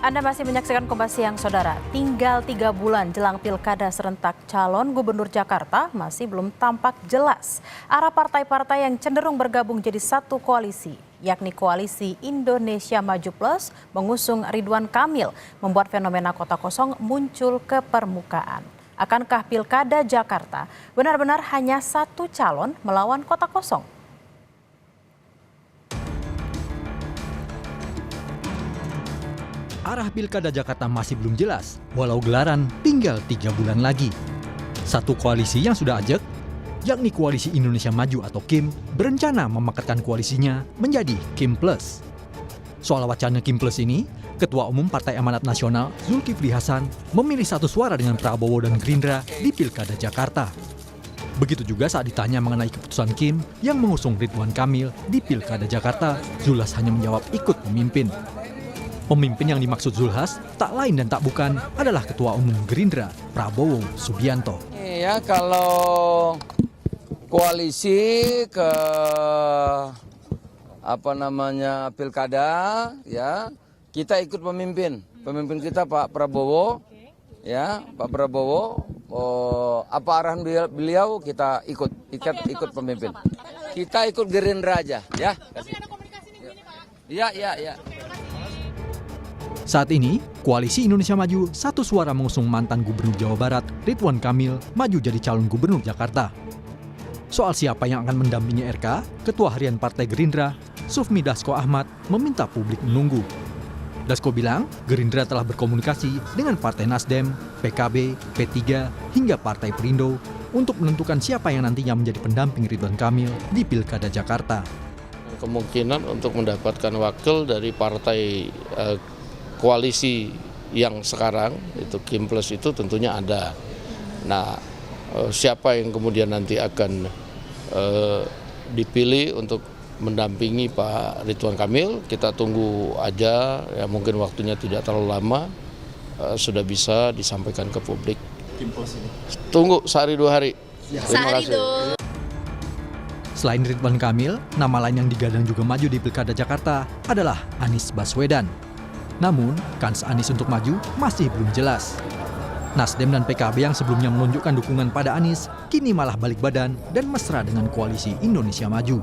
Anda masih menyaksikan Kompas Siang, Saudara. Tinggal 3 bulan jelang pilkada serentak, calon gubernur Jakarta masih belum tampak jelas. Arah partai-partai yang cenderung bergabung jadi satu koalisi, yakni Koalisi Indonesia Maju Plus mengusung Ridwan Kamil, membuat fenomena kota kosong muncul ke permukaan. Akankah pilkada Jakarta benar-benar hanya satu calon melawan kota kosong? Arah pilkada Jakarta masih belum jelas, walau gelaran tinggal 3 bulan lagi. Satu koalisi yang sudah ajak, yakni Koalisi Indonesia Maju atau KIM, berencana memekatkan koalisinya menjadi KIM Plus. Soal wacana KIM Plus ini, Ketua Umum Partai Amanat Nasional Zulkifli Hasan memilih satu suara dengan Prabowo dan Gerindra di pilkada Jakarta. Begitu juga saat ditanya mengenai keputusan KIM yang mengusung Ridwan Kamil di pilkada Jakarta, Zulhas hanya menjawab ikut memimpin. Pemimpin yang dimaksud Zulhas tak lain dan tak bukan adalah Ketua Umum Gerindra, Prabowo Subianto. Ya, kalau koalisi ke pilkada, ya kita ikut pemimpin. Pemimpin kita Pak Prabowo, ya Pak Prabowo. Apa arahan beliau kita ikut pemimpin. Kita ikut Gerindra aja, ya. Ya. Saat ini, Koalisi Indonesia Maju satu suara mengusung mantan Gubernur Jawa Barat, Ridwan Kamil, maju jadi calon Gubernur Jakarta. Soal siapa yang akan mendampingi RK, Ketua Harian Partai Gerindra, Sufmi Dasko Ahmad, meminta publik menunggu. Dasko bilang, Gerindra telah berkomunikasi dengan Partai Nasdem, PKB, P3, hingga Partai Perindo untuk menentukan siapa yang nantinya menjadi pendamping Ridwan Kamil di Pilkada Jakarta. Kemungkinan untuk mendapatkan wakil dari partai koalisi yang sekarang itu KIM Plus itu tentunya ada. Nah, siapa yang kemudian nanti akan dipilih untuk mendampingi Pak Ridwan Kamil, kita tunggu aja, ya mungkin waktunya tidak terlalu lama, sudah bisa disampaikan ke publik. KIM Plus ini. Tunggu sehari 2 hari. Terima kasih. Selain Ridwan Kamil, nama lain yang digadang juga maju di Pilkada Jakarta adalah Anies Baswedan. Namun, kans Anies untuk maju masih belum jelas. Nasdem dan PKB yang sebelumnya menunjukkan dukungan pada Anies, kini malah balik badan dan mesra dengan Koalisi Indonesia Maju.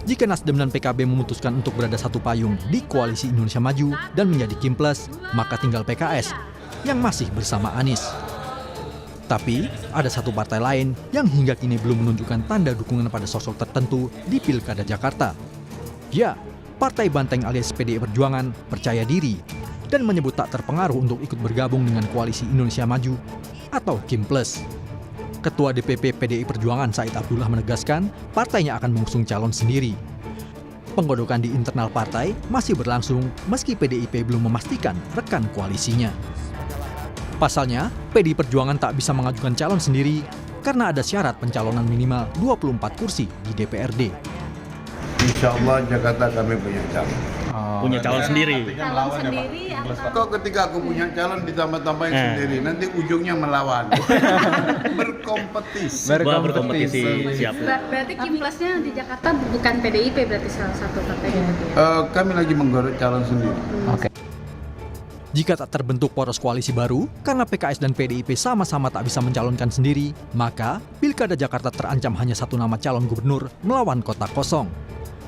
Jika Nasdem dan PKB memutuskan untuk berada satu payung di Koalisi Indonesia Maju dan menjadi KIM Plus, maka tinggal PKS yang masih bersama Anies. Tapi, ada satu partai lain yang hingga kini belum menunjukkan tanda dukungan pada sosok tertentu di Pilkada Jakarta. Ya, Partai Banteng alias PDI Perjuangan percaya diri dan menyebut tak terpengaruh untuk ikut bergabung dengan Koalisi Indonesia Maju atau KIM Plus. Ketua DPP PDI Perjuangan Said Abdullah menegaskan partainya akan mengusung calon sendiri. Penggodokan di internal partai masih berlangsung meski PDIP belum memastikan rekan koalisinya. Pasalnya, PDI Perjuangan tak bisa mengajukan calon sendiri karena ada syarat pencalonan minimal 24 kursi di DPRD. Insya Allah Jakarta kami punya calon. Punya calon sendiri. Calon sendiri apa? Kok ketika aku punya calon ditambah-tambahin sendiri, nanti ujungnya melawan. Berkompetisi. Siap. Berarti KIM Plusnya di Jakarta bukan PDIP berarti salah satu partai gitu ya? Kami lagi menggodok calon sendiri. Oke. Jika tak terbentuk poros koalisi baru, karena PKS dan PDIP sama-sama tak bisa mencalonkan sendiri, maka Pilkada Jakarta terancam hanya satu nama calon gubernur melawan kota kosong.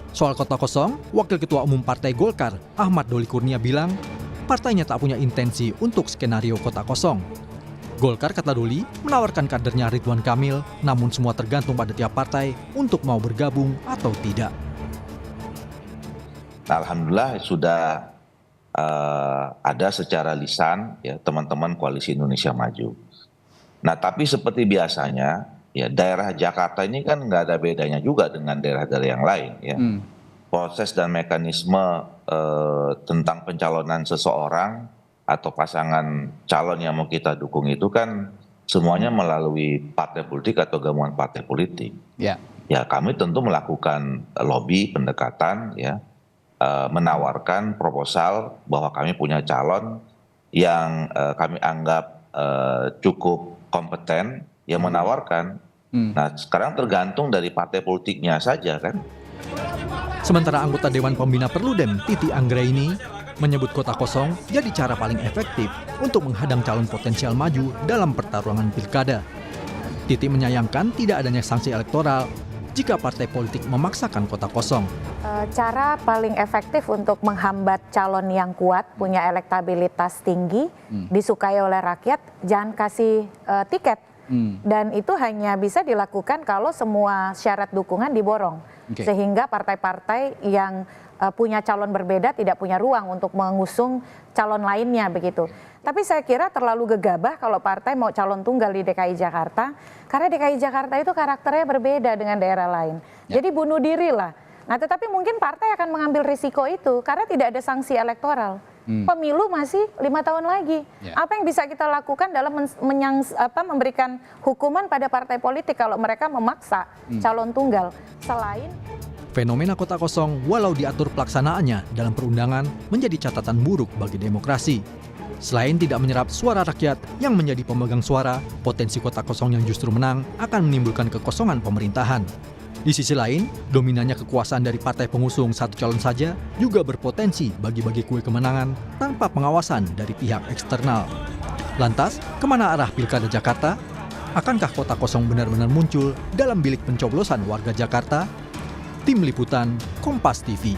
Soal kota kosong, Wakil Ketua Umum Partai Golkar, Ahmad Doli Kurnia bilang, partainya tak punya intensi untuk skenario kota kosong. Golkar, kata Doli, menawarkan kadernya Ridwan Kamil, namun semua tergantung pada tiap partai untuk mau bergabung atau tidak. Alhamdulillah sudah ada secara lisan ya teman-teman Koalisi Indonesia Maju. Nah, tapi seperti biasanya, ya daerah Jakarta ini kan nggak ada bedanya juga dengan daerah-daerah yang lain ya. Proses dan mekanisme tentang pencalonan seseorang atau pasangan calon yang mau kita dukung itu kan semuanya melalui partai politik atau gabungan partai politik. Ya kami tentu melakukan lobby pendekatan ya, menawarkan proposal bahwa kami punya calon yang kami anggap cukup kompeten yang menawarkan. Nah, sekarang tergantung dari partai politiknya saja kan. Sementara anggota Dewan Pembina Perludem Titi Anggraini menyebut kota kosong jadi cara paling efektif untuk menghadang calon potensial maju dalam pertarungan pilkada. Titi menyayangkan tidak adanya sanksi elektoral jika partai politik memaksakan kota kosong. Cara paling efektif untuk menghambat calon yang kuat, punya elektabilitas tinggi, disukai oleh rakyat, jangan kasih tiket. Dan itu hanya bisa dilakukan kalau semua syarat dukungan diborong. Sehingga partai-partai yang punya calon berbeda tidak punya ruang untuk mengusung calon lainnya begitu. Tapi saya kira terlalu gegabah kalau partai mau calon tunggal di DKI Jakarta, karena DKI Jakarta itu karakternya berbeda dengan daerah lain. Jadi bunuh diri lah. Nah tetapi mungkin partai akan mengambil risiko itu karena tidak ada sanksi elektoral. Pemilu masih 5 tahun lagi. Apa yang bisa kita lakukan dalam memberikan hukuman pada partai politik kalau mereka memaksa calon tunggal selain Fenomena kota kosong walau diatur pelaksanaannya dalam perundangan menjadi catatan buruk bagi demokrasi. Selain tidak menyerap suara rakyat yang menjadi pemegang suara, potensi kota kosong yang justru menang akan menimbulkan kekosongan pemerintahan. Di sisi lain, dominannya kekuasaan dari partai pengusung satu calon saja juga berpotensi bagi-bagi kue kemenangan tanpa pengawasan dari pihak eksternal. Lantas, kemana arah Pilkada Jakarta? Akankah kota kosong benar-benar muncul dalam bilik pencoblosan warga Jakarta? Tim Liputan, Kompas TV.